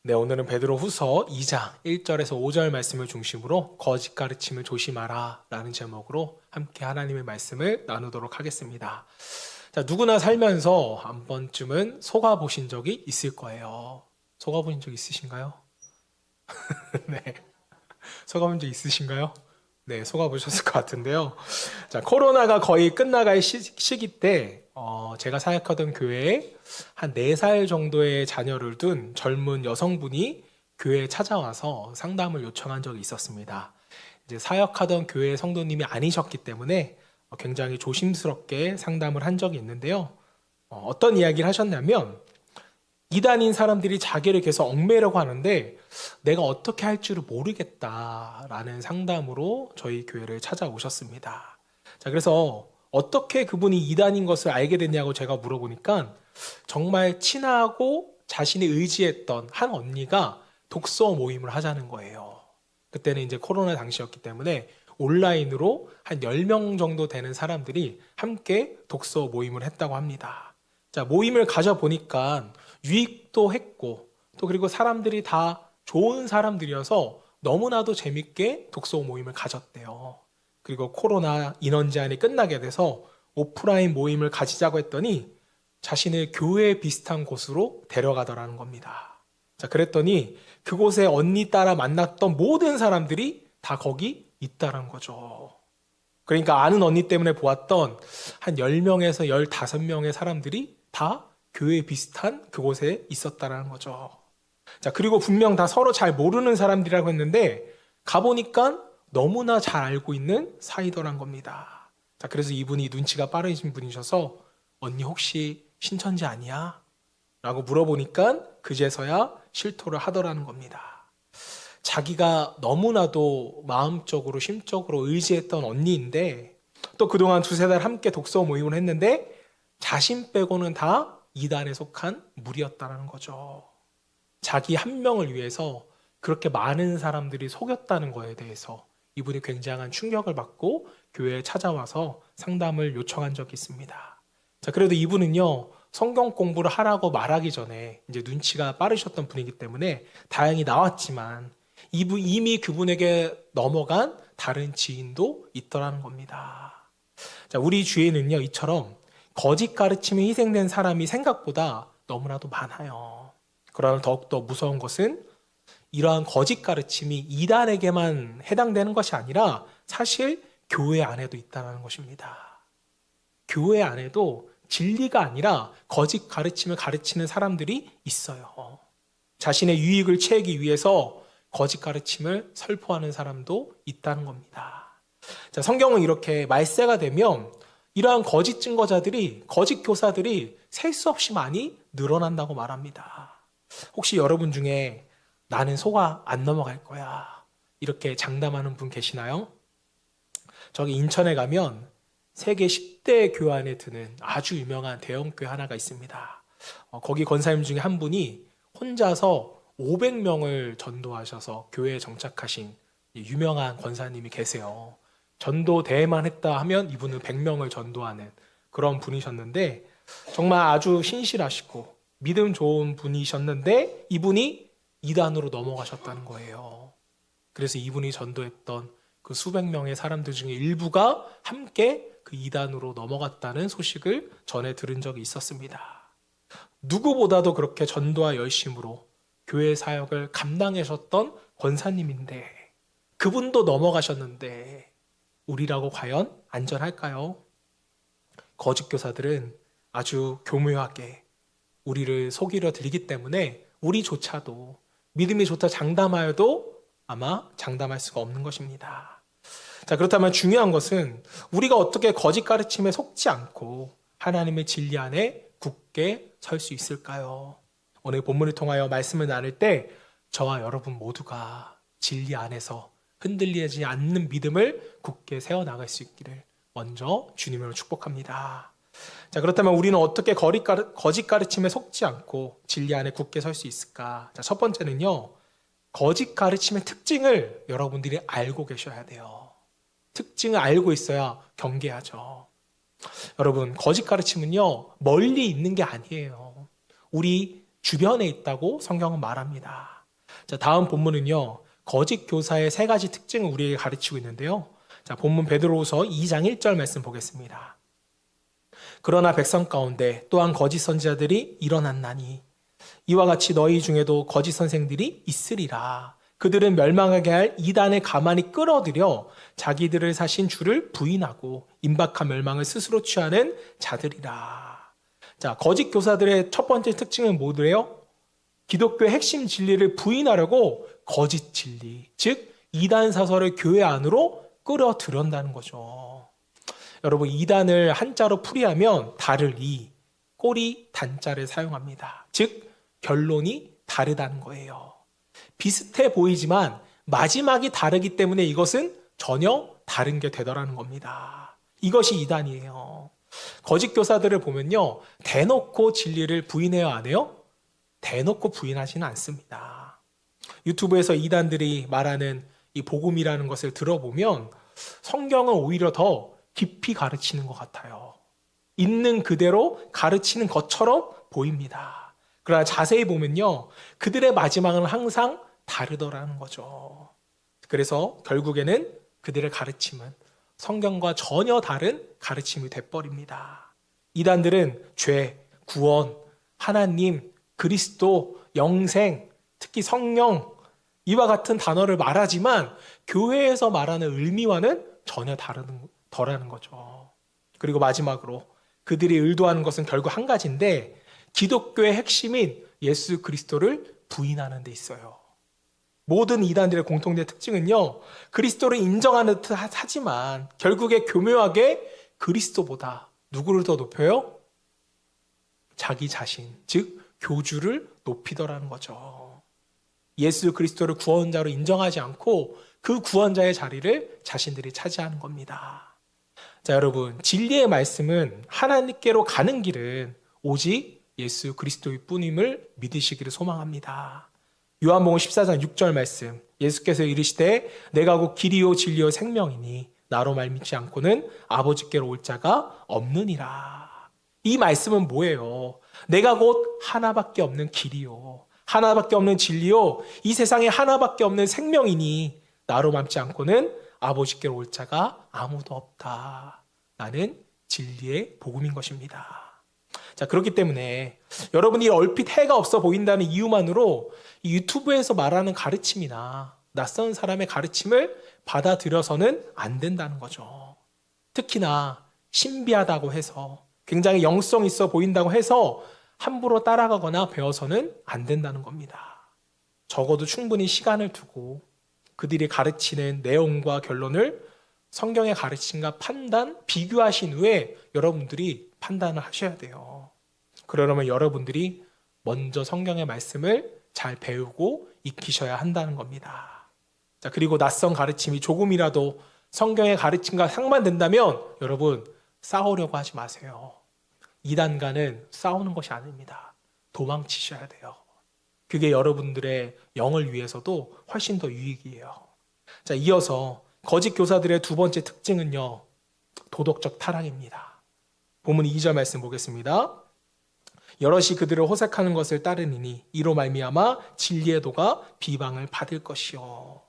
네, 오늘은 베드로후서 2장 1절에서 5절 말씀을 중심으로 거짓 가르침을 조심하라 라는 제목으로 함께 하나님의 말씀을 나누도록 하겠습니다. 자, 누구나 살면서 한 번쯤은 속아보신 적이 있을 거예요. 속아보신 적 있으신가요? 네. 속아본 적 있으신가요? 네, 속아보셨을 것 같은데요. 자, 코로나가 거의 끝나갈 시기 때 제가 사역하던 교회에 한 4살 정도의 자녀를 둔 젊은 여성분이 교회에 찾아와서 상담을 요청한 적이 있었습니다. 이제 사역하던 교회 성도님이 아니셨기 때문에 굉장히 조심스럽게 상담을 한 적이 있는데요. 어떤 이야기를 하셨냐면 이단인 사람들이 자기를 계속 얽매려고 하는데 내가 어떻게 할 줄을 모르겠다라는 상담으로 저희 교회를 찾아오셨습니다. 자, 그래서 어떻게 그분이 이단인 것을 알게 됐냐고 제가 물어보니까 정말 친하고 자신이 의지했던 한 언니가 독서 모임을 하자는 거예요. 그때는 이제 코로나 당시였기 때문에 온라인으로 한 10명 정도 되는 사람들이 함께 독서 모임을 했다고 합니다. 자, 모임을 가져보니까 유익도 했고 또 그리고 사람들이 다 좋은 사람들이어서 너무나도 재밌게 독서 모임을 가졌대요. 그리고 코로나 인원 제한이 끝나게 돼서 오프라인 모임을 가지자고 했더니 자신을 교회 비슷한 곳으로 데려가더라는 겁니다. 자, 그랬더니 그곳에 언니 따라 만났던 모든 사람들이 다 거기 있다는 거죠. 그러니까 아는 언니 때문에 보았던 한 10명에서 15명의 사람들이 다 교회 비슷한 그곳에 있었다는 거죠. 자, 그리고 분명 다 서로 잘 모르는 사람들이라고 했는데 가보니까 너무나 잘 알고 있는 사이더란 겁니다. 자, 그래서 이분이 눈치가 빠르신 분이셔서 언니 혹시 신천지 아니야? 라고 물어보니까 그제서야 실토를 하더라는 겁니다. 자기가 너무나도 마음적으로 심적으로 의지했던 언니인데 또 그동안 2-3달 함께 독서 모임을 했는데 자신 빼고는 다 이단에 속한 무리였다는 거죠. 자기 한 명을 위해서 그렇게 많은 사람들이 속였다는 거에 대해서 이분이 굉장한 충격을 받고 교회에 찾아와서 상담을 요청한 적이 있습니다. 자, 그래도 이분은요, 성경 공부를 하라고 말하기 전에 이제 눈치가 빠르셨던 분이기 때문에 다행히 나왔지만 이미 그분에게 넘어간 다른 지인도 있더라는 겁니다. 자, 우리 주위에는요, 이처럼 거짓 가르침에 희생된 사람이 생각보다 너무나도 많아요. 그러나 더욱더 무서운 것은 이러한 거짓 가르침이 이단에게만 해당되는 것이 아니라 사실 교회 안에도 있다는 것입니다. 교회 안에도 진리가 아니라 거짓 가르침을 가르치는 사람들이 있어요. 자신의 유익을 취하기 위해서 거짓 가르침을 설포하는 사람도 있다는 겁니다. 자, 성경은 이렇게 말세가 되면 이러한 거짓 증거자들이, 거짓 교사들이 셀 수 없이 많이 늘어난다고 말합니다. 혹시 여러분 중에 나는 속아 안 넘어갈 거야 이렇게 장담하는 분 계시나요? 저기 인천에 가면 세계 10대 교회 안에 드는 아주 유명한 대형 교회 하나가 있습니다. 거기 권사님 중에 한 분이 혼자서 500명을 전도하셔서 교회에 정착하신 유명한 권사님이 계세요. 전도 대회만 했다 하면 이분은 100명을 전도하는 그런 분이셨는데 정말 아주 신실하시고 믿음 좋은 분이셨는데 이분이 이단으로 넘어가셨다는 거예요. 그래서 이분이 전도했던 그 수백 명의 사람들 중에 일부가 함께 그 이단으로 넘어갔다는 소식을 전해 들은 적이 있었습니다. 누구보다도 그렇게 전도와 열심으로 교회 사역을 감당하셨던 권사님인데 그분도 넘어가셨는데 우리라고 과연 안전할까요? 거짓 교사들은 아주 교묘하게 우리를 속이려 들기 때문에 우리조차도 믿음이 좋다 장담하여도 아마 장담할 수가 없는 것입니다. 자, 그렇다면 중요한 것은 우리가 어떻게 거짓 가르침에 속지 않고 하나님의 진리 안에 굳게 설 수 있을까요? 오늘 본문을 통하여 말씀을 나눌 때 저와 여러분 모두가 진리 안에서 흔들리지 않는 믿음을 굳게 세워나갈 수 있기를 먼저 주님으로 축복합니다. 자, 그렇다면 우리는 어떻게 거짓 가르침에 속지 않고 진리 안에 굳게 설 수 있을까? 자, 첫 번째는요, 거짓 가르침의 특징을 여러분들이 알고 계셔야 돼요. 특징을 알고 있어야 경계하죠. 여러분, 거짓 가르침은요, 멀리 있는 게 아니에요. 우리 주변에 있다고 성경은 말합니다. 자, 다음 본문은요. 거짓 교사의 세 가지 특징을 우리에게 가르치고 있는데요. 자, 본문 베드로후서 2장 1절 말씀 보겠습니다. 그러나 백성 가운데 또한 거짓 선지자들이 일어났나니 이와 같이 너희 중에도 거짓 선생들이 있으리라. 그들은 멸망하게 할 이단에 가만히 끌어들여 자기들을 사신 주를 부인하고 임박한 멸망을 스스로 취하는 자들이라. 자, 거짓 교사들의 첫 번째 특징은 뭐래요? 기독교의 핵심 진리를 부인하려고 거짓 진리, 즉 이단 사설을 교회 안으로 끌어들였다는 거죠. 여러분, 이단을 한자로 풀이하면 다를 이, 꼬리 단자를 사용합니다. 즉 결론이 다르다는 거예요. 비슷해 보이지만 마지막이 다르기 때문에 이것은 전혀 다른 게 되더라는 겁니다. 이것이 이단이에요. 거짓 교사들을 보면요, 대놓고 진리를 부인해요, 안 해요? 대놓고 부인하지는 않습니다. 유튜브에서 이단들이 말하는 이 복음이라는 것을 들어보면 성경은 오히려 더 깊이 가르치는 것 같아요. 있는 그대로 가르치는 것처럼 보입니다. 그러나 자세히 보면요, 그들의 마지막은 항상 다르더라는 거죠. 그래서 결국에는 그들의 가르침은 성경과 전혀 다른 가르침이 돼버립니다. 이단들은 죄, 구원, 하나님, 그리스도, 영생, 특히 성령, 이와 같은 단어를 말하지만 교회에서 말하는 의미와는 전혀 다르다는 거죠. 그리고 마지막으로 그들이 의도하는 것은 결국 한 가지인데, 기독교의 핵심인 예수 그리스도를 부인하는 데 있어요. 모든 이단들의 공통된 특징은요, 그리스도를 인정하는 듯 하지만 결국에 교묘하게 그리스도보다 누구를 더 높여요? 자기 자신, 즉 교주를 높이더라는 거죠. 예수 그리스도를 구원자로 인정하지 않고 그 구원자의 자리를 자신들이 차지하는 겁니다. 자, 여러분, 진리의 말씀은 하나님께로 가는 길은 오직 예수 그리스도의 뿐임을 믿으시기를 소망합니다. 요한복음 14장 6절 말씀, 예수께서 이르시되 내가 곧 길이요 진리요 생명이니 나로 말미치 않고는 아버지께로 올 자가 없느니라. 이 말씀은 뭐예요? 내가 곧 하나밖에 없는 길이요, 하나밖에 없는 진리요, 이 세상에 하나밖에 없는 생명이니 나로 말미치 않고는 아버지께로 올 자가 아무도 없다. 나는 진리의 복음인 것입니다. 자, 그렇기 때문에 여러분이 얼핏 해가 없어 보인다는 이유만으로 이 유튜브에서 말하는 가르침이나 낯선 사람의 가르침을 받아들여서는 안 된다는 거죠. 특히나 신비하다고 해서, 굉장히 영성 있어 보인다고 해서 함부로 따라가거나 배워서는 안 된다는 겁니다. 적어도 충분히 시간을 두고 그들이 가르치는 내용과 결론을 성경의 가르침과 비교하신 후에 여러분들이 판단을 하셔야 돼요. 그러려면 여러분들이 먼저 성경의 말씀을 잘 배우고 익히셔야 한다는 겁니다. 자, 그리고 낯선 가르침이 조금이라도 성경의 가르침과 상반된다면 여러분, 싸우려고 하지 마세요. 이단과는 싸우는 것이 아닙니다. 도망치셔야 돼요. 그게 여러분들의 영을 위해서도 훨씬 더 유익이에요. 자, 이어서 거짓 교사들의 두 번째 특징은요, 도덕적 타락입니다. 본문 2절 말씀 보겠습니다. 여럿이 그들을 호색하는 것을 따르니니 이로 말미암아 진리의 도가 비방을 받을 것이요.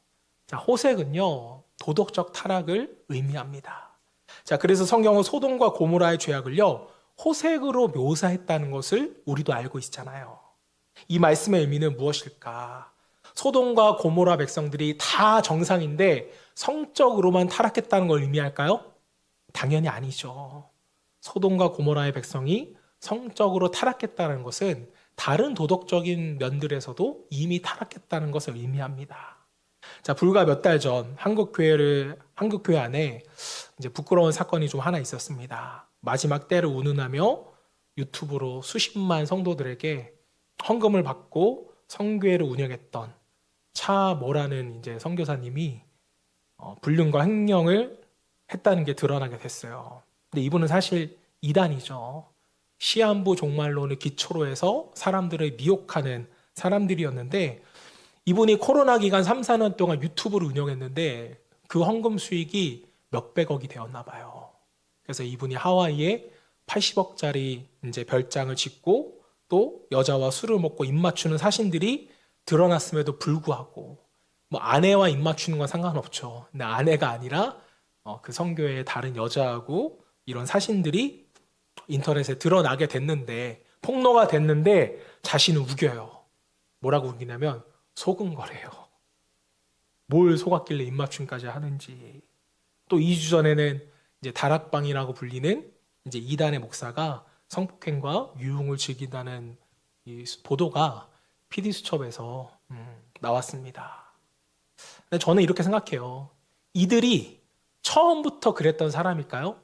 자, 호색은요, 도덕적 타락을 의미합니다. 자, 그래서 성경은 소돔과 고모라의 죄악을요, 호색으로 묘사했다는 것을 우리도 알고 있잖아요. 이 말씀의 의미는 무엇일까? 소돔과 고모라 백성들이 다 정상인데 성적으로만 타락했다는 걸 의미할까요? 당연히 아니죠. 소돔과 고모라의 백성이 성적으로 타락했다는 것은 다른 도덕적인 면들에서도 이미 타락했다는 것을 의미합니다. 자, 불과 몇 달 전 한국 교회 안에 이제 부끄러운 사건이 좀 하나 있었습니다. 마지막 때를 운운하며 유튜브로 수십만 성도들에게 헌금을 받고 성교회를 운영했던 차모라는 이제 선교사님이 불륜과 횡령을 했다는 게 드러나게 됐어요. 근데 이분은 사실 이단이죠. 시한부 종말론을 기초로 해서 사람들을 미혹하는 사람들이었는데, 이분이 코로나 기간 3, 4년 동안 유튜브를 운영했는데 그 헌금 수익이 몇백억이 되었나 봐요. 그래서 이분이 하와이에 80억짜리 이제 별장을 짓고 또 여자와 술을 먹고 입 맞추는 사신들이 드러났음에도 불구하고 뭐 아내와 입 맞추는 건 상관없죠. 근데 아내가 아니라 그 성교회의 다른 여자하고 이런 사진들이 인터넷에 드러나게 됐는데 폭로가 됐는데 자신은 우겨요. 뭐라고 우기냐면 속은 거래요. 뭘 속았길래 입 맞춤까지 하는지. 또 2주 전에는 이제 다락방이라고 불리는 이제 이단의 목사가 성폭행과 유흥을 즐긴다는 이 보도가 PD수첩에서 나왔습니다. 근데 저는 이렇게 생각해요. 이들이 처음부터 그랬던 사람일까요?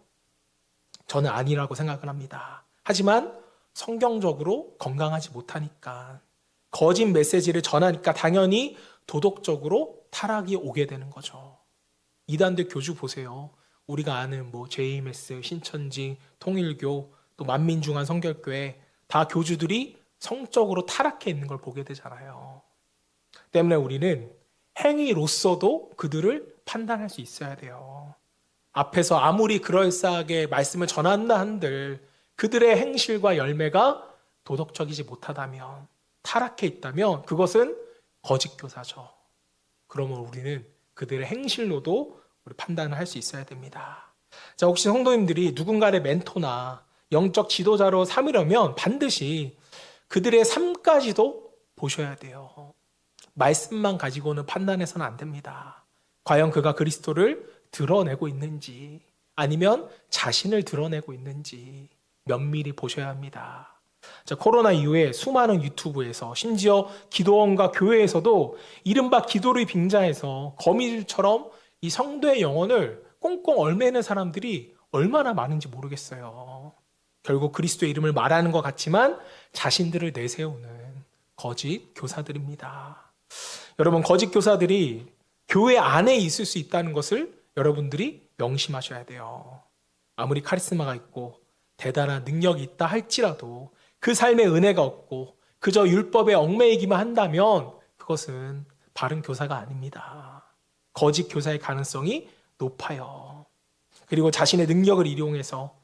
저는 아니라고 생각을 합니다. 하지만 성경적으로 건강하지 못하니까 거짓 메시지를 전하니까 당연히 도덕적으로 타락이 오게 되는 거죠. 이단들 교주 보세요. 우리가 아는 뭐 JMS, 신천지, 통일교, 또 만민중앙 성결교회 다 교주들이 성적으로 타락해 있는 걸 보게 되잖아요. 때문에 우리는 행위로서도 그들을 판단할 수 있어야 돼요. 앞에서 아무리 그럴싸하게 말씀을 전한다 한들 그들의 행실과 열매가 도덕적이지 못하다면, 타락해 있다면 그것은 거짓 교사죠. 그러면 우리는 그들의 행실로도 우리 판단을 할 수 있어야 됩니다. 자, 혹시 성도님들이 누군가의 멘토나 영적 지도자로 삼으려면 반드시 그들의 삶까지도 보셔야 돼요. 말씀만 가지고는 판단해서는 안 됩니다. 과연 그가 그리스도를 드러내고 있는지 아니면 자신을 드러내고 있는지 면밀히 보셔야 합니다. 자, 코로나 이후에 수많은 유튜브에서 심지어 기도원과 교회에서도 이른바 기도를 빙자해서 거미줄처럼 이 성도의 영혼을 꽁꽁 얽매이는 사람들이 얼마나 많은지 모르겠어요. 결국 그리스도의 이름을 말하는 것 같지만 자신들을 내세우는 거짓 교사들입니다. 여러분, 거짓 교사들이 교회 안에 있을 수 있다는 것을 여러분들이 명심하셔야 돼요. 아무리 카리스마가 있고 대단한 능력이 있다 할지라도 그 삶에 은혜가 없고 그저 율법에 얽매이기만 한다면 그것은 바른 교사가 아닙니다. 거짓 교사의 가능성이 높아요. 그리고 자신의 능력을 이용해서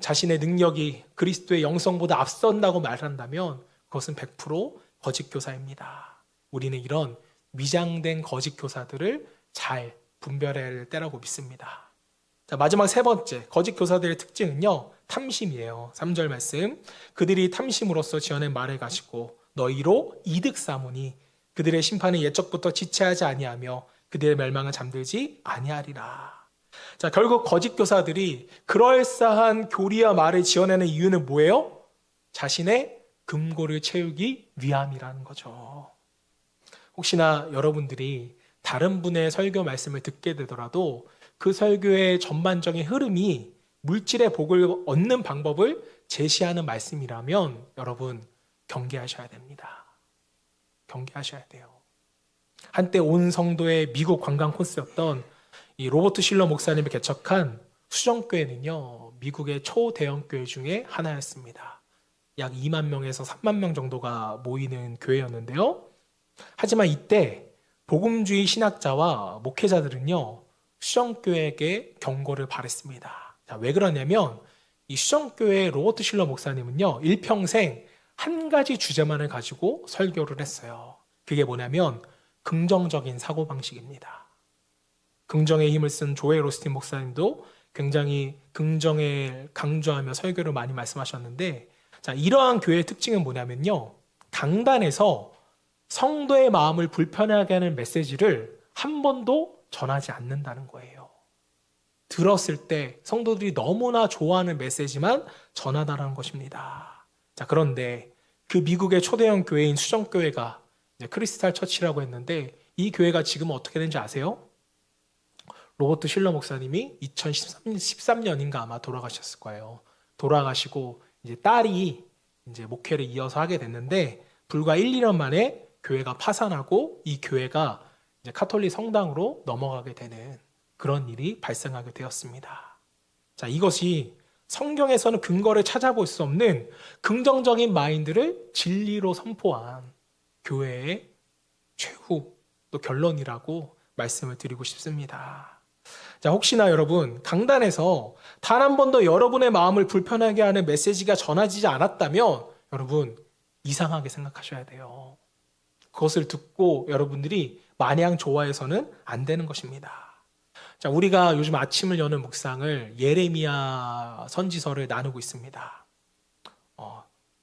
자신의 능력이 그리스도의 영성보다 앞선다고 말한다면 그것은 100% 거짓 교사입니다. 우리는 이런 위장된 거짓 교사들을 잘 분별해야 할 때라고 믿습니다. 자, 마지막 세 번째, 거짓 교사들의 특징은요, 탐심이에요. 3절 말씀. 그들이 탐심으로써 지어낸 말을 가지고 너희로 이득 삼으니 그들의 심판은 옛적부터 지체하지 아니하며 그들의 멸망은 잠들지 아니하리라. 자, 결국 거짓 교사들이 그럴싸한 교리와 말을 지어내는 이유는 뭐예요? 자신의 금고를 채우기 위함이라는 거죠. 혹시나 여러분들이 다른 분의 설교 말씀을 듣게 되더라도 그 설교의 전반적인 흐름이 물질의 복을 얻는 방법을 제시하는 말씀이라면 여러분 경계하셔야 됩니다. 경계하셔야 돼요. 한때 온 성도의 미국 관광 코스였던 이 로버트 실러 목사님이 개척한 수정교회는요, 미국의 초대형 교회 중에 하나였습니다. 약 2만 명에서 3만 명 정도가 모이는 교회였는데요. 하지만 이때 복음주의 신학자와 목회자들은요, 수정교회에게 경고를 바랬습니다. 자, 왜 그러냐면 이 수정교회 로버트 실러 목사님은요, 일평생 한 가지 주제만을 가지고 설교를 했어요. 그게 뭐냐면 긍정적인 사고방식입니다. 긍정의 힘을 쓴 조엘 오스틴 목사님도 굉장히 긍정을 강조하며 설교를 많이 말씀하셨는데, 자, 이러한 교회의 특징은 뭐냐면요, 강단에서 성도의 마음을 불편하게 하는 메시지를 한 번도 전하지 않는다는 거예요. 들었을 때 성도들이 너무나 좋아하는 메시지만 전하다라는 것입니다. 자, 그런데 그 미국의 초대형 교회인 수정교회가 크리스탈 처치라고 했는데 이 교회가 지금 어떻게 되는지 아세요? 로버트 실러 목사님이 2013년인가 아마 돌아가셨을 거예요. 돌아가시고 이제 딸이 이제 목회를 이어서 하게 됐는데 불과 1, 2년 만에 교회가 파산하고 이 교회가 이제 카톨릭 성당으로 넘어가게 되는 그런 일이 발생하게 되었습니다. 자, 이것이 성경에서는 근거를 찾아볼 수 없는 긍정적인 마인드를 진리로 선포한 교회의 최후 또 결론이라고 말씀을 드리고 싶습니다. 자, 혹시나 여러분 강단에서 단 한 번도 여러분의 마음을 불편하게 하는 메시지가 전해지지 않았다면 여러분 이상하게 생각하셔야 돼요. 그것을 듣고 여러분들이 마냥 좋아해서는 안 되는 것입니다. 자, 우리가 요즘 아침을 여는 묵상을 예레미야 선지서를 나누고 있습니다.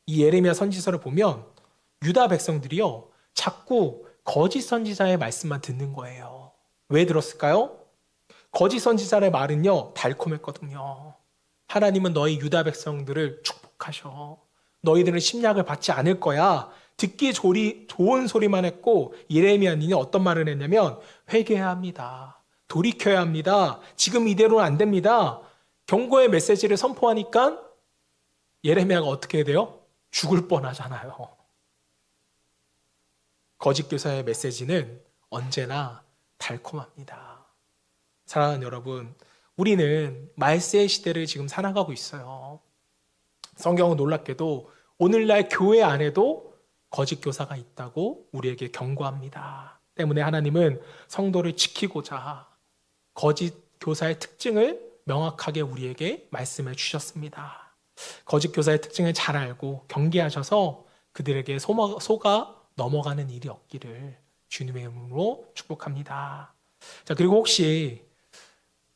이 예레미야 선지서를 보면 유다 백성들이요, 자꾸 거짓 선지자의 말씀만 듣는 거예요. 왜 들었을까요? 거짓 선지자의 말은요, 달콤했거든요. 하나님은 너희 유다 백성들을 축복하셔. 너희들은 심약을 받지 않을 거야. 듣기 좋은 소리만 했고, 예레미야는 어떤 말을 했냐면 회개해야 합니다. 돌이켜야 합니다. 지금 이대로는 안 됩니다. 경고의 메시지를 선포하니까 예레미야가 어떻게 돼요? 죽을 뻔하잖아요. 거짓 교사의 메시지는 언제나 달콤합니다. 사랑하는 여러분, 우리는 말세의 시대를 지금 살아가고 있어요. 성경은 놀랍게도 오늘날 교회 안에도 거짓 교사가 있다고 우리에게 경고합니다. 때문에 하나님은 성도를 지키고자 거짓 교사의 특징을 명확하게 우리에게 말씀해 주셨습니다. 거짓 교사의 특징을 잘 알고 경계하셔서 그들에게 속아 넘어가는 일이 없기를 주님의 이름으로 축복합니다. 자, 그리고 혹시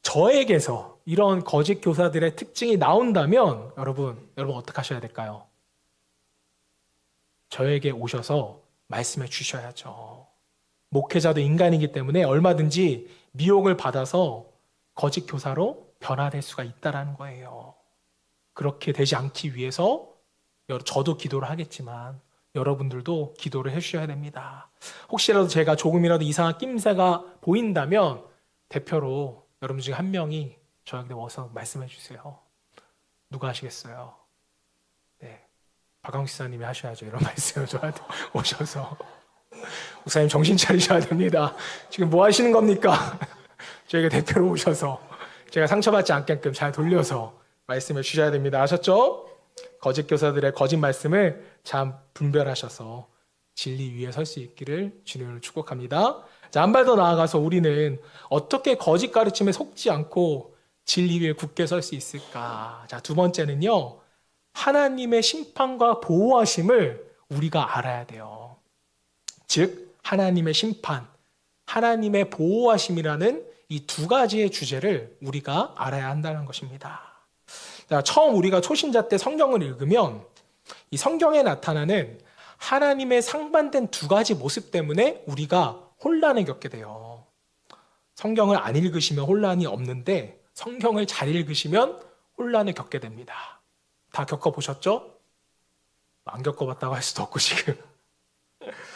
저에게서 이런 거짓 교사들의 특징이 나온다면 여러분 어떻게 하셔야 될까요? 저에게 오셔서 말씀해 주셔야죠. 목회자도 인간이기 때문에 얼마든지 미혹을 받아서 거짓 교사로 변화될 수가 있다는 거예요. 그렇게 되지 않기 위해서 저도 기도를 하겠지만 여러분들도 기도를 해주셔야 됩니다. 혹시라도 제가 조금이라도 이상한 낌새가 보인다면 대표로 여러분 중에 한 명이 저에게 와서 말씀해 주세요. 누가 하시겠어요? 네, 박광식 지사님이 하셔야죠. 이런 말씀을 저한테 오셔서 목사님 정신 차리셔야 됩니다. 지금 뭐 하시는 겁니까? 저에게 대표로 오셔서 제가 상처받지 않게끔 잘 돌려서 말씀을 주셔야 됩니다. 아셨죠? 거짓 교사들의 거짓 말씀을 잘 분별하셔서 진리 위에 설 수 있기를 주님을 축복합니다. 자, 한 발 더 나아가서 우리는 어떻게 거짓 가르침에 속지 않고 진리 위에 굳게 설 수 있을까? 자, 두 번째는요, 하나님의 심판과 보호하심을 우리가 알아야 돼요. 즉, 하나님의 심판, 하나님의 보호하심이라는 이 두 가지의 주제를 우리가 알아야 한다는 것입니다. 자, 처음 우리가 초신자 때 성경을 읽으면 이 성경에 나타나는 하나님의 상반된 두 가지 모습 때문에 우리가 혼란을 겪게 돼요. 성경을 안 읽으시면 혼란이 없는데 성경을 잘 읽으시면 혼란을 겪게 됩니다. 다 겪어보셨죠? 안 겪어봤다고 할 수도 없고 지금.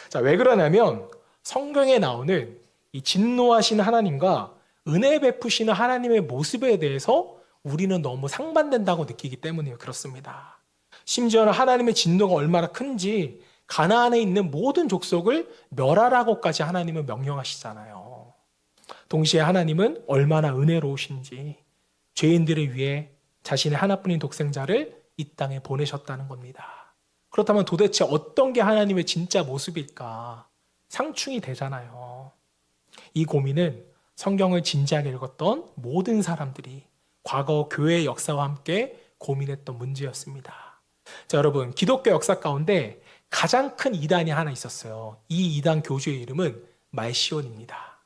자, 왜 그러냐면 성경에 나오는 이 진노하시는 하나님과 은혜 베푸시는 하나님의 모습에 대해서 우리는 너무 상반된다고 느끼기 때문에 그렇습니다. 심지어는 하나님의 진노가 얼마나 큰지 가나안에 있는 모든 족속을 멸하라고까지 하나님은 명령하시잖아요. 동시에 하나님은 얼마나 은혜로우신지 죄인들을 위해 자신의 하나뿐인 독생자를 이 땅에 보내셨다는 겁니다. 그렇다면 도대체 어떤 게 하나님의 진짜 모습일까? 상충이 되잖아요. 이 고민은 성경을 진지하게 읽었던 모든 사람들이 과거 교회의 역사와 함께 고민했던 문제였습니다. 자, 여러분, 기독교 역사 가운데 가장 큰 이단이 하나 있었어요. 이 이단 교주의 이름은 말시온입니다.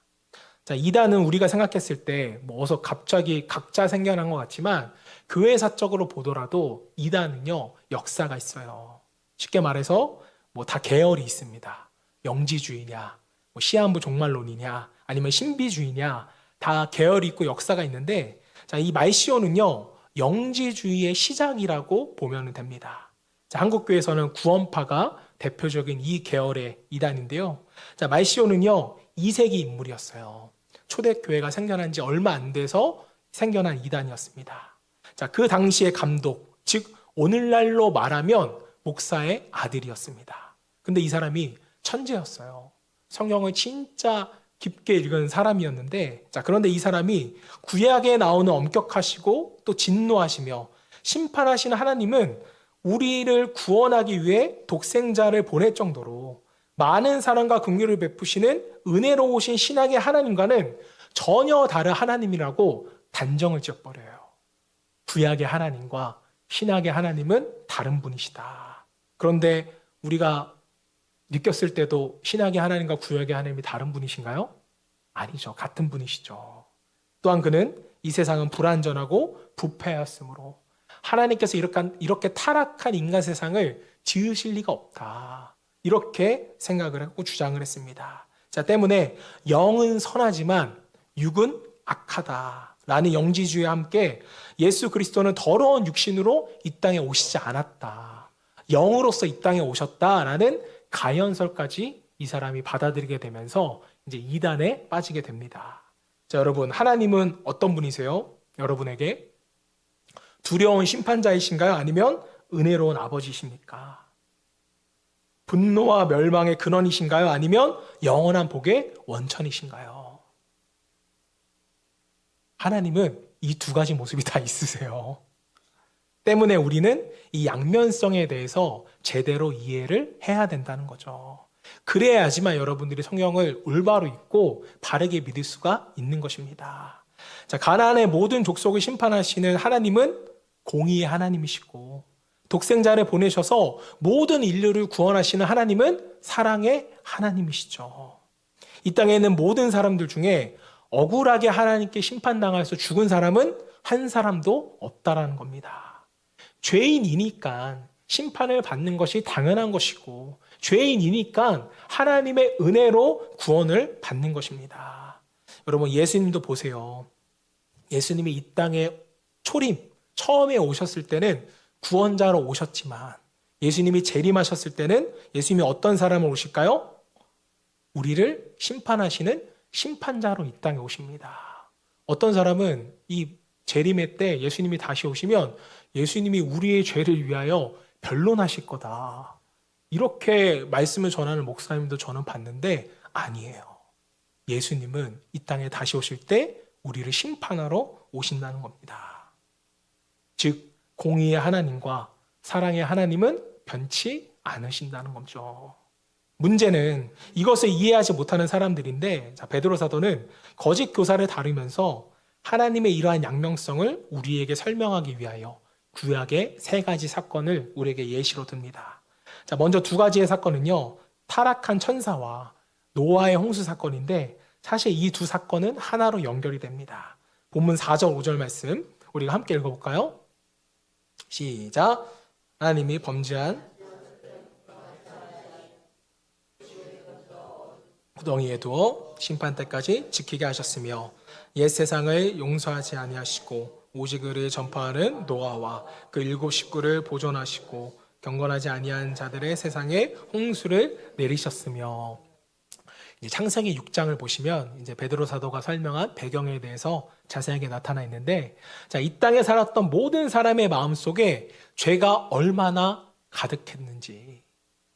자, 이단은 우리가 생각했을 때 어서 갑자기 각자 생겨난 것 같지만 교회사적으로 보더라도 이단은요, 역사가 있어요. 쉽게 말해서 다 계열이 있습니다. 영지주의냐, 시한부 종말론이냐, 아니면 신비주의냐, 다 계열이 있고 역사가 있는데, 자, 이 말시온은요, 영지주의의 시작이라고 보면 됩니다. 자, 한국교회에서는 구원파가 대표적인 이 계열의 이단인데요. 자, 말시온은요, 2세기 인물이었어요. 초대교회가 생겨난 지 얼마 안 돼서 생겨난 이단이었습니다. 자, 그 당시의 감독, 즉 오늘날로 말하면 목사의 아들이었습니다. 근데 이 사람이 천재였어요. 성경을 진짜 깊게 읽은 사람이었는데, 자, 그런데 이 사람이 구약에 나오는 엄격하시고 또 진노하시며 심판하시는 하나님은 우리를 구원하기 위해 독생자를 보낼 정도로 많은 사랑과 긍휼을 베푸시는 은혜로우신 신약의 하나님과는 전혀 다른 하나님이라고 단정을 지어버려요. 구약의 하나님과 신약의 하나님은 다른 분이시다. 그런데 우리가 느꼈을 때도 신약의 하나님과 구약의 하나님이 다른 분이신가요? 아니죠. 같은 분이시죠. 또한 그는 이 세상은 불완전하고 부패하였으므로 하나님께서 이렇게 타락한 인간 세상을 지으실 리가 없다. 이렇게 생각을 하고 주장을 했습니다. 자, 때문에 영은 선하지만 육은 악하다. 라는 영지주의와 함께 예수 그리스도는 더러운 육신으로 이 땅에 오시지 않았다. 영으로서 이 땅에 오셨다라는 가연설까지 이 사람이 받아들이게 되면서 이제 이단에 빠지게 됩니다. 자, 여러분, 하나님은 어떤 분이세요? 여러분에게 두려운 심판자이신가요? 아니면 은혜로운 아버지십니까? 분노와 멸망의 근원이신가요? 아니면 영원한 복의 원천이신가요? 하나님은 이 두 가지 모습이 다 있으세요. 때문에 우리는 이 양면성에 대해서 제대로 이해를 해야 된다는 거죠. 그래야지만 여러분들이 성경을 올바로 읽고 바르게 믿을 수가 있는 것입니다. 자, 가나안의 모든 족속을 심판하시는 하나님은 공의의 하나님이시고 독생자를 보내셔서 모든 인류를 구원하시는 하나님은 사랑의 하나님이시죠. 이 땅에 있는 모든 사람들 중에 억울하게 하나님께 심판당해서 죽은 사람은 한 사람도 없다라는 겁니다. 죄인이니까 심판을 받는 것이 당연한 것이고 죄인이니까 하나님의 은혜로 구원을 받는 것입니다. 여러분, 예수님도 보세요. 예수님이 이 땅에 처음에 오셨을 때는 구원자로 오셨지만 예수님이 재림하셨을 때는 예수님이 어떤 사람을 오실까요? 우리를 심판하시는 심판자로 이 땅에 오십니다. 어떤 사람은 이 재림의 때 예수님이 다시 오시면 예수님이 우리의 죄를 위하여 변론하실 거다. 이렇게 말씀을 전하는 목사님도 저는 봤는데 아니에요. 예수님은 이 땅에 다시 오실 때 우리를 심판하러 오신다는 겁니다. 즉 공의의 하나님과 사랑의 하나님은 변치 않으신다는 거죠. 문제는 이것을 이해하지 못하는 사람들인데, 자, 베드로 사도는 거짓 교사를 다루면서 하나님의 이러한 양명성을 우리에게 설명하기 위하여 구약의 세 가지 사건을 우리에게 예시로 듭니다. 자, 먼저 두 가지의 사건은요, 타락한 천사와 노아의 홍수 사건인데 사실 이 두 사건은 하나로 연결이 됩니다. 본문 4절 5절 말씀 우리가 함께 읽어볼까요? 시작. 하나님이 범죄한 구덩이에 두어 심판 때까지 지키게 하셨으며 옛 세상을 용서하지 아니하시고 오직 의를 전파하는 노아와 그 7 식구를 보존하시고 경건하지 아니한 자들의 세상에 홍수를 내리셨으며. 이제 창세기 6장을 보시면 이제 베드로 사도가 설명한 배경에 대해서 자세하게 나타나 있는데, 자, 이 땅에 살았던 모든 사람의 마음 속에 죄가 얼마나 가득했는지,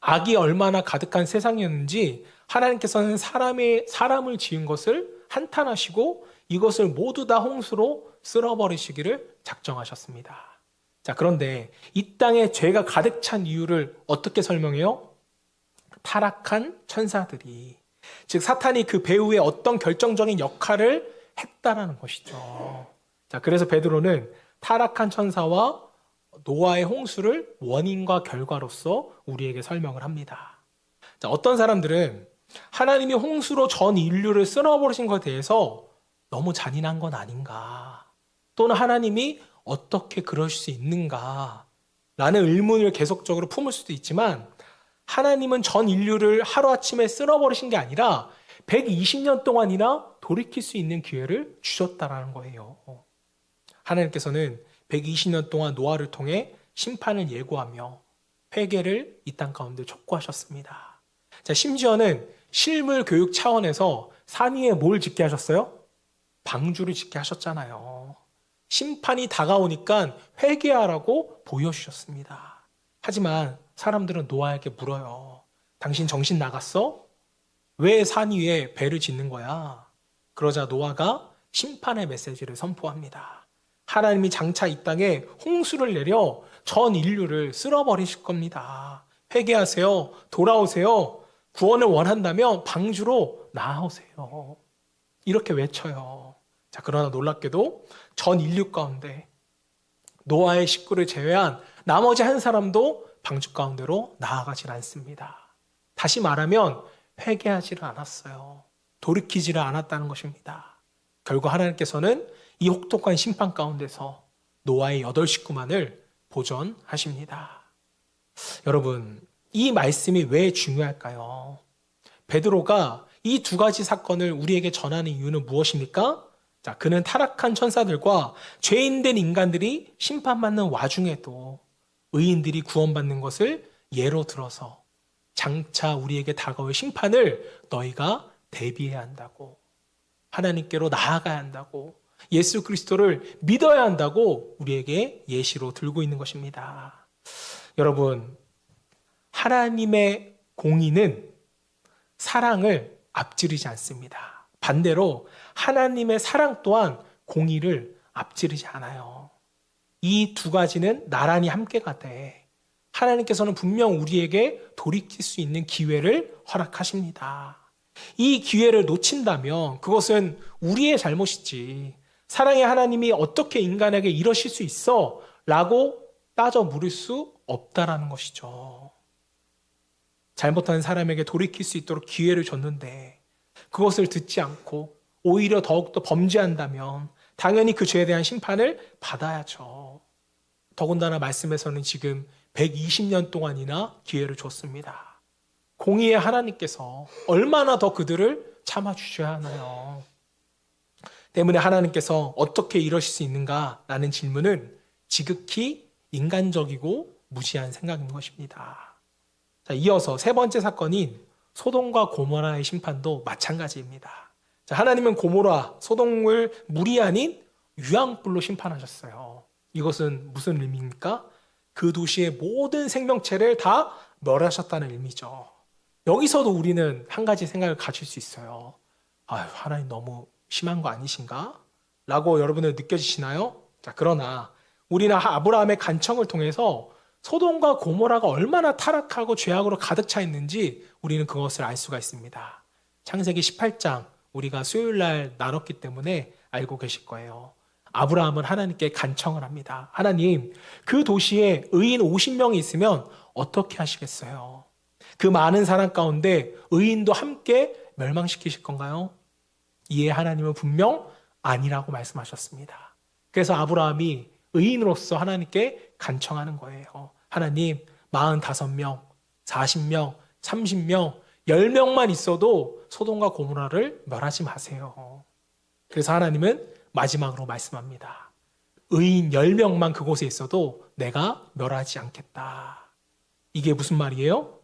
악이 얼마나 가득한 세상이었는지 하나님께서는 사람을 지은 것을 한탄하시고 이것을 모두 다 홍수로 쓸어버리시기를 작정하셨습니다. 자, 그런데 이 땅에 죄가 가득 찬 이유를 어떻게 설명해요? 타락한 천사들이, 즉 사탄이 그 배후에 어떤 결정적인 역할을 했다라는 것이죠. 자, 그래서 베드로는 타락한 천사와 노아의 홍수를 원인과 결과로서 우리에게 설명을 합니다. 자, 어떤 사람들은 하나님이 홍수로 전 인류를 쓸어버리신 것에 대해서 너무 잔인한 건 아닌가, 또는 하나님이 어떻게 그러실 수 있는가 라는 의문을 계속적으로 품을 수도 있지만, 하나님은 전 인류를 하루아침에 쓸어버리신 게 아니라 120년 동안이나 돌이킬 수 있는 기회를 주셨다라는 거예요. 하나님께서는 120년 동안 노아를 통해 심판을 예고하며 회개를 이 땅 가운데 촉구하셨습니다. 자, 심지어는 실물 교육 차원에서 산 위에 뭘 짓게 하셨어요? 방주를 짓게 하셨잖아요. 심판이 다가오니까 회개하라고 보여주셨습니다. 하지만 사람들은 노아에게 물어요. 당신 정신 나갔어? 왜 산 위에 배를 짓는 거야? 그러자 노아가 심판의 메시지를 선포합니다. 하나님이 장차 이 땅에 홍수를 내려 전 인류를 쓸어버리실 겁니다. 회개하세요. 돌아오세요. 구원을 원한다면 방주로 나아오세요. 이렇게 외쳐요. 자, 그러나 놀랍게도 전 인류 가운데 노아의 식구를 제외한 나머지 한 사람도 방주 가운데로 나아가질 않습니다. 다시 말하면 회개하지를 않았어요. 돌이키지를 않았다는 것입니다. 결국 하나님께서는 이 혹독한 심판 가운데서 노아의 8 식구만을 보존하십니다. 여러분, 이 말씀이 왜 중요할까요? 베드로가 이 2가지 사건을 우리에게 전하는 이유는 무엇입니까? 자, 그는 타락한 천사들과 죄인된 인간들이 심판받는 와중에도 의인들이 구원받는 것을 예로 들어서 장차 우리에게 다가올 심판을 너희가 대비해야 한다고, 하나님께로 나아가야 한다고, 예수 그리스도를 믿어야 한다고 우리에게 예시로 들고 있는 것입니다. 여러분, 하나님의 공의는 사랑을 앞지르지 않습니다. 반대로 하나님의 사랑 또한 공의를 앞지르지 않아요. 이 2가지는 나란히 함께 가되 하나님께서는 분명 우리에게 돌이킬 수 있는 기회를 허락하십니다. 이 기회를 놓친다면 그것은 우리의 잘못이지, 사랑의 하나님이 어떻게 인간에게 이러실 수 있어? 라고 따져 물을 수 없다라는 것이죠. 잘못한 사람에게 돌이킬 수 있도록 기회를 줬는데 그것을 듣지 않고 오히려 더욱더 범죄한다면 당연히 그 죄에 대한 심판을 받아야죠. 더군다나 말씀에서는 지금 120년 동안이나 기회를 줬습니다. 공의의 하나님께서 얼마나 더 그들을 참아주셔야 하나요? 때문에 하나님께서 어떻게 이러실 수 있는가라는 질문은 지극히 인간적이고 무지한 생각인 것입니다. 자, 이어서 3번째 사건인 소돔과 고모라의 심판도 마찬가지입니다. 자, 하나님은 고모라, 소돔을 물이 아닌 유황불로 심판하셨어요. 이것은 무슨 의미입니까? 그 도시의 모든 생명체를 다 멸하셨다는 의미죠. 여기서도 우리는 한 가지 생각을 가질 수 있어요. 아유, 하나님 너무 심한 거 아니신가? 라고 여러분들 느껴지시나요? 자, 그러나 우리는 아브라함의 간청을 통해서 소돔과 고모라가 얼마나 타락하고 죄악으로 가득 차 있는지 우리는 그것을 알 수가 있습니다. 창세기 18장 우리가 수요일날 나눴기 때문에 알고 계실 거예요. 아브라함은 하나님께 간청을 합니다. 하나님, 그 도시에 의인 50명이 있으면 어떻게 하시겠어요? 그 많은 사람 가운데 의인도 함께 멸망시키실 건가요? 이에 하나님은 분명 아니라고 말씀하셨습니다. 그래서 아브라함이 의인으로서 하나님께 간청하는 거예요. 하나님, 45명, 40명, 30명, 10명만 있어도 소돔과 고모라를 멸하지 마세요. 그래서 하나님은 마지막으로 말씀합니다. 의인 10명만 그곳에 있어도 내가 멸하지 않겠다. 이게 무슨 말이에요?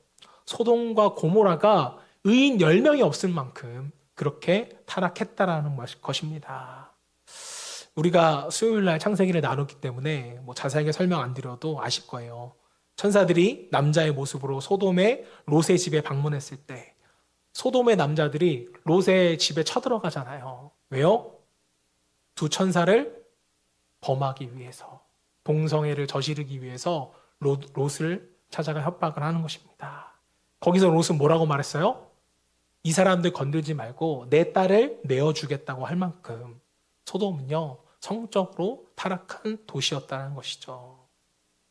소돔과 고모라가 의인 10명이 없을 만큼 그렇게 타락했다라는 것입니다. 우리가 수요일날 창세기를 나눴기 때문에 자세하게 설명 안 드려도 아실 거예요. 천사들이 남자의 모습으로 소돔의 롯의 집에 방문했을 때 소돔의 남자들이 롯의 집에 쳐들어가잖아요. 왜요? 2 천사를 범하기 위해서, 동성애를 저지르기 위해서 롯을 찾아가 협박을 하는 것입니다. 거기서 롯은 뭐라고 말했어요? 이 사람들 건들지 말고 내 딸을 내어주겠다고 할 만큼 소돔은요, 성적으로 타락한 도시였다는 것이죠.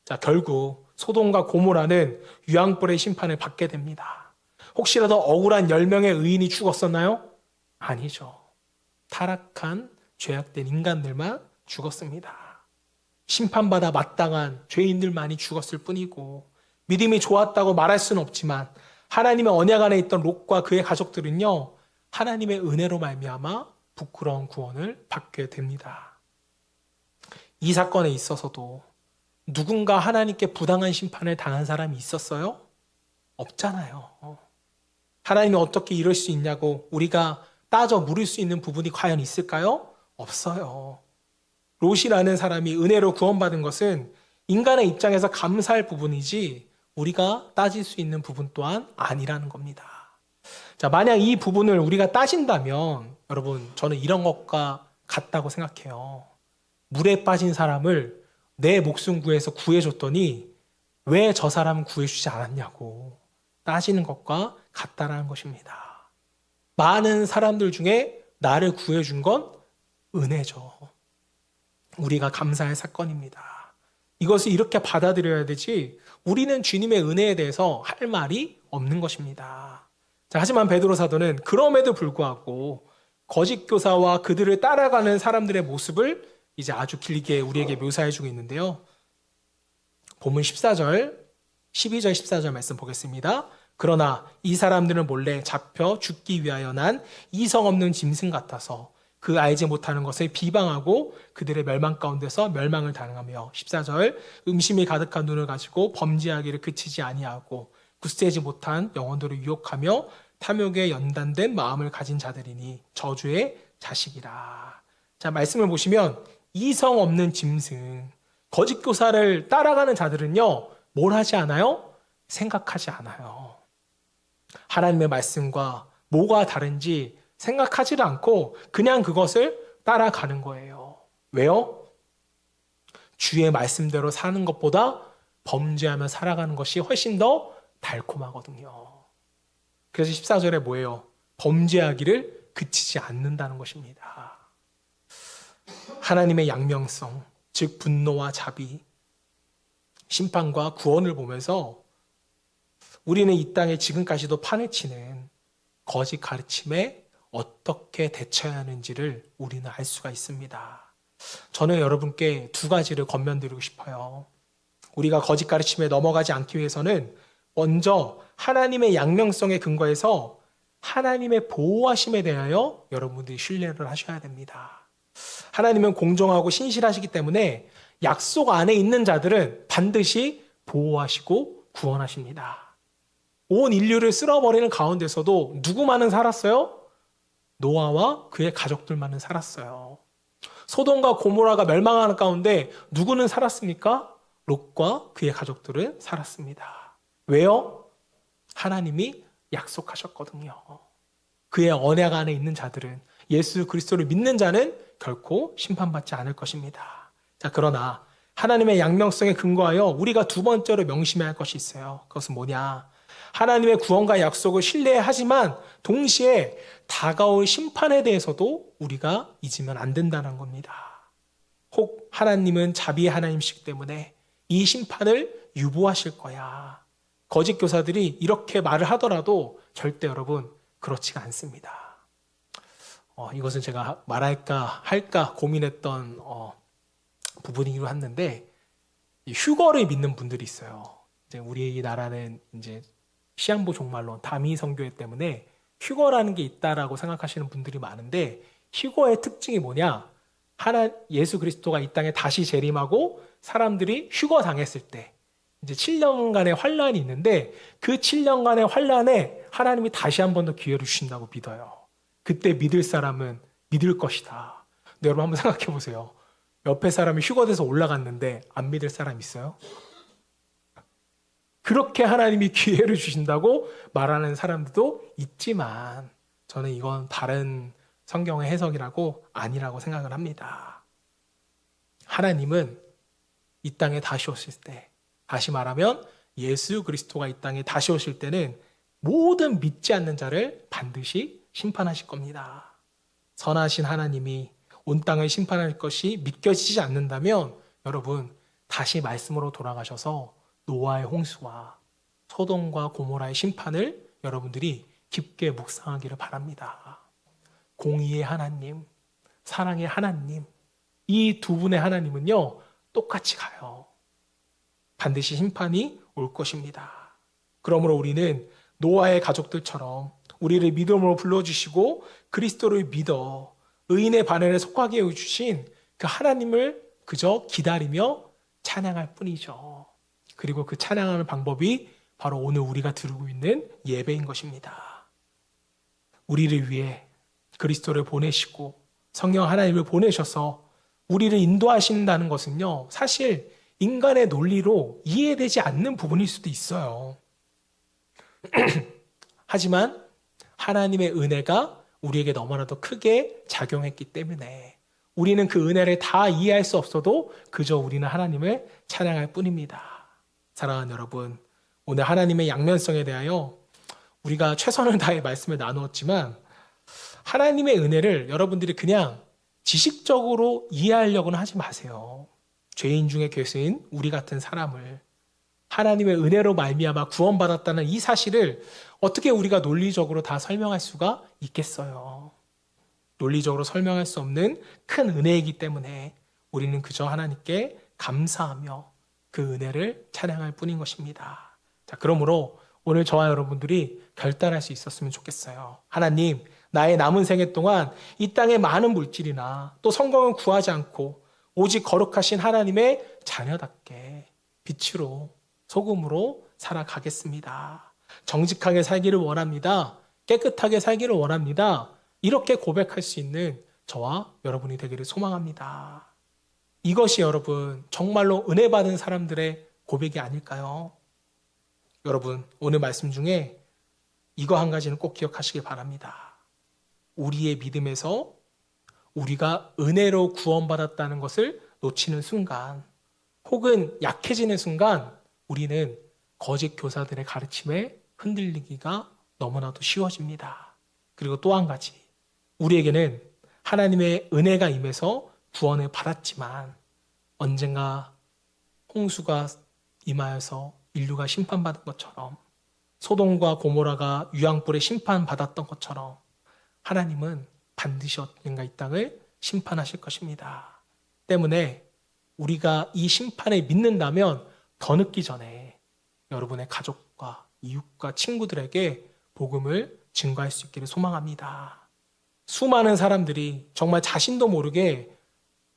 자, 결국 소돔과 고모라는 유황불의 심판을 받게 됩니다. 혹시라도 억울한 10명의 의인이 죽었었나요? 아니죠. 타락한 죄악된 인간들만 죽었습니다. 심판받아 마땅한 죄인들만이 죽었을 뿐이고 믿음이 좋았다고 말할 수는 없지만 하나님의 언약 안에 있던 롯과 그의 가족들은요, 하나님의 은혜로 말미암아 부끄러운 구원을 받게 됩니다. 이 사건에 있어서도 누군가 하나님께 부당한 심판을 당한 사람이 있었어요? 없잖아요. 하나님이 어떻게 이럴 수 있냐고 우리가 따져 물을 수 있는 부분이 과연 있을까요? 없어요. 롯이라는 사람이 은혜로 구원받은 것은 인간의 입장에서 감사할 부분이지 우리가 따질 수 있는 부분 또한 아니라는 겁니다. 자, 만약 이 부분을 우리가 따진다면 여러분, 저는 이런 것과 같다고 생각해요. 물에 빠진 사람을 내 목숨 구해서 구해줬더니 왜 저 사람은 구해주지 않았냐고 따지는 것과 같다라는 것입니다. 많은 사람들 중에 나를 구해준 건 은혜죠. 우리가 감사할 사건입니다. 이것을 이렇게 받아들여야 되지 우리는 주님의 은혜에 대해서 할 말이 없는 것입니다. 자, 하지만 베드로 사도는 그럼에도 불구하고 거짓 교사와 그들을 따라가는 사람들의 모습을 이제 아주 길게 우리에게 묘사해주고 있는데요. 본문 14절, 12절, 14절 말씀 보겠습니다. 그러나 이 사람들은 몰래 잡혀 죽기 위하여 난 이성 없는 짐승 같아서 그 알지 못하는 것을 비방하고 그들의 멸망 가운데서 멸망을 당하며 14절 음심이 가득한 눈을 가지고 범죄하기를 그치지 아니하고 굳세지 못한 영혼들을 유혹하며 탐욕에 연단된 마음을 가진 자들이니 저주의 자식이라. 자, 말씀을 보시면 이성 없는 짐승, 거짓 교사를 따라가는 자들은요, 뭘 하지 않아요? 생각하지 않아요. 하나님의 말씀과 뭐가 다른지 생각하지를 않고 그냥 그것을 따라가는 거예요. 왜요? 주의 말씀대로 사는 것보다 범죄하며 살아가는 것이 훨씬 더 달콤하거든요. 그래서 14절에 뭐예요? 범죄하기를 그치지 않는다는 것입니다. 하나님의 양명성, 즉 분노와 자비, 심판과 구원을 보면서 우리는 이 땅에 지금까지도 판을 치는 거짓 가르침에 어떻게 대처해야 하는지를 우리는 알 수가 있습니다. 저는 여러분께 두 가지를 권면드리고 싶어요. 우리가 거짓 가르침에 넘어가지 않기 위해서는 먼저 하나님의 양명성에 근거해서 하나님의 보호하심에 대하여 여러분들이 신뢰를 하셔야 됩니다. 하나님은 공정하고 신실하시기 때문에 약속 안에 있는 자들은 반드시 보호하시고 구원하십니다. 온 인류를 쓸어버리는 가운데서도 누구만은 살았어요? 노아와 그의 가족들만은 살았어요. 소돔과 고모라가 멸망하는 가운데 누구는 살았습니까? 롯과 그의 가족들은 살았습니다. 왜요? 하나님이 약속하셨거든요. 그의 언약 안에 있는 자들은, 예수 그리스도를 믿는 자는 결코 심판받지 않을 것입니다. 자, 그러나 하나님의 양명성에 근거하여 우리가 두 번째로 명심해야 할 것이 있어요. 그것은 뭐냐? 하나님의 구원과 약속을 신뢰하지만 동시에 다가올 심판에 대해서도 우리가 잊으면 안 된다는 겁니다. 혹 하나님은 자비의 하나님이시기 때문에 이 심판을 유보하실 거야. 거짓 교사들이 이렇게 말을 하더라도 절대 여러분 그렇지가 않습니다. 이것은 제가 말할까 할까 고민했던 부분이기도 했는데, 휴거를 믿는 분들이 있어요. 이제 우리나라는 이제 시한부 종말론 다미 선교회 때문에 휴거라는 게 있다라고 생각하시는 분들이 많은데, 휴거의 특징이 뭐냐? 예수 그리스도가 이 땅에 다시 재림하고 사람들이 휴거 당했을 때 이제 7년간의 환란이 있는데, 그 7년간의 환란에 하나님이 다시 한 번 더 기회를 주신다고 믿어요. 그때 믿을 사람은 믿을 것이다. 근데 여러분 한번 생각해 보세요. 옆에 사람이 휴거돼서 올라갔는데 안 믿을 사람 있어요? 그렇게 하나님이 기회를 주신다고 말하는 사람들도 있지만, 저는 이건 다른 성경의 해석이라고 아니라고 생각을 합니다. 하나님은 이 땅에 다시 오실 때, 다시 말하면 예수 그리스도가 이 땅에 다시 오실 때는 모든 믿지 않는 자를 반드시 심판하실 겁니다. 선하신 하나님이 온 땅을 심판할 것이 믿겨지지 않는다면 여러분 다시 말씀으로 돌아가셔서 노아의 홍수와 소돔과 고모라의 심판을 여러분들이 깊게 묵상하기를 바랍니다. 공의의 하나님, 사랑의 하나님, 이 두 분의 하나님은요 똑같이 가요. 반드시 심판이 올 것입니다. 그러므로 우리는 노아의 가족들처럼 우리를 믿음으로 불러주시고 그리스도를 믿어 의인의 반열에 속하게 해주신 그 하나님을 그저 기다리며 찬양할 뿐이죠. 그리고 그 찬양하는 방법이 바로 오늘 우리가 들고 있는 예배인 것입니다. 우리를 위해 그리스도를 보내시고 성령 하나님을 보내셔서 우리를 인도하신다는 것은요, 사실 인간의 논리로 이해되지 않는 부분일 수도 있어요. 하지만 하나님의 은혜가 우리에게 너무나도 크게 작용했기 때문에 우리는 그 은혜를 다 이해할 수 없어도 그저 우리는 하나님을 찬양할 뿐입니다. 사랑하는 여러분, 오늘 하나님의 양면성에 대하여 우리가 최선을 다해 말씀을 나누었지만, 하나님의 은혜를 여러분들이 그냥 지식적으로 이해하려고는 하지 마세요. 죄인 중에 계신 우리 같은 사람을 하나님의 은혜로 말미암아 구원받았다는 이 사실을 어떻게 우리가 논리적으로 다 설명할 수가 있겠어요? 논리적으로 설명할 수 없는 큰 은혜이기 때문에 우리는 그저 하나님께 감사하며 그 은혜를 찬양할 뿐인 것입니다. 자, 그러므로 오늘 저와 여러분들이 결단할 수 있었으면 좋겠어요. 하나님, 나의 남은 생애 동안 이 땅의 많은 물질이나 또 성공을 구하지 않고 오직 거룩하신 하나님의 자녀답게 빛으로 소금으로 살아가겠습니다. 정직하게 살기를 원합니다. 깨끗하게 살기를 원합니다. 이렇게 고백할 수 있는 저와 여러분이 되기를 소망합니다. 이것이 여러분 정말로 은혜 받은 사람들의 고백이 아닐까요? 여러분 오늘 말씀 중에 이거 한 가지는 꼭 기억하시길 바랍니다. 우리의 믿음에서 우리가 은혜로 구원받았다는 것을 놓치는 순간 혹은 약해지는 순간 우리는 거짓 교사들의 가르침에 흔들리기가 너무나도 쉬워집니다. 그리고 또 한 가지, 우리에게는 하나님의 은혜가 임해서 구원을 받았지만 언젠가 홍수가 임하여서 인류가 심판받은 것처럼 소돔과 고모라가 유황불에 심판받았던 것처럼 하나님은 반드시 언젠가 이 땅을 심판하실 것입니다. 때문에 우리가 이 심판을 믿는다면 더 늦기 전에 여러분의 가족과 이웃과 친구들에게 복음을 증거할 수 있기를 소망합니다. 수많은 사람들이 정말 자신도 모르게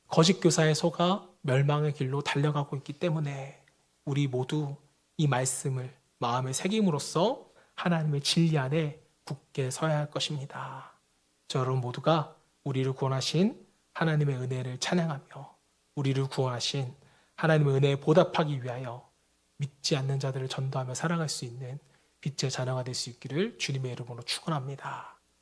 거짓 교사에 속아 멸망의 길로 달려가고 있기 때문에 우리 모두 이 말씀을 마음에 새김으로써 하나님의 진리 안에 굳게 서야 할 것입니다. 저 여러분 모두가 우리를 구원하신 하나님의 은혜를 찬양하며 우리를 구원하신 하나님의 은혜에 보답하기 위하여 믿지 않는 자들을 전도하며 살아갈 수 있는 빛의 자녀가 될 수 있기를 주님의 이름으로 축원합니다.